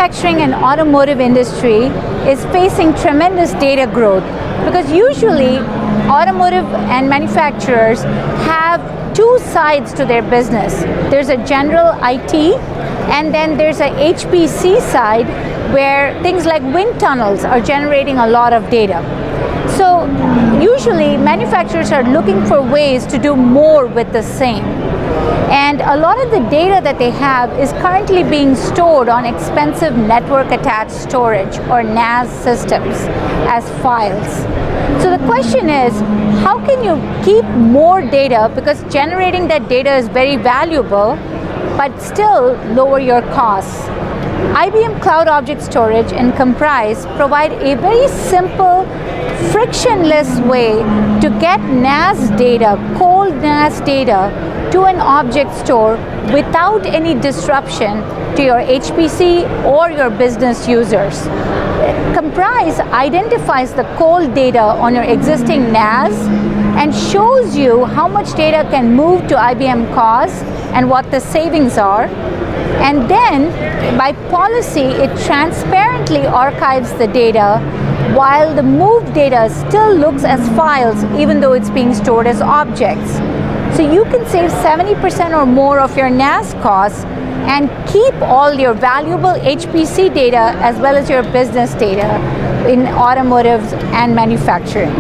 manufacturing and automotive industry is facing tremendous data growth because usually automotive and manufacturers have two sides to their business. There's a general IT and then there's a HPC side where things like wind tunnels are generating a lot of data. So usually manufacturers are looking for ways to do more with the same. And a lot of the data that they have is currently being stored on expensive network attached storage or NAS systems as files. So the question is, how can you keep more data, because generating that data is very valuable, but still lower your costs? IBM Cloud Object Storage and Komprise provide a very simple, frictionless way to get NAS data, cold NAS data, to an object store without any disruption to your HPC or your business users. Komprise identifies the cold data on your existing NAS and shows you how much data can move to IBM COS and what the savings are. And then, by policy, it transparently archives the data while the moved data still looks as files even though it's being stored as objects. So you can save 70% or more of your NAS costs and keep all your valuable HPC data as well as your business data in automotive and manufacturing.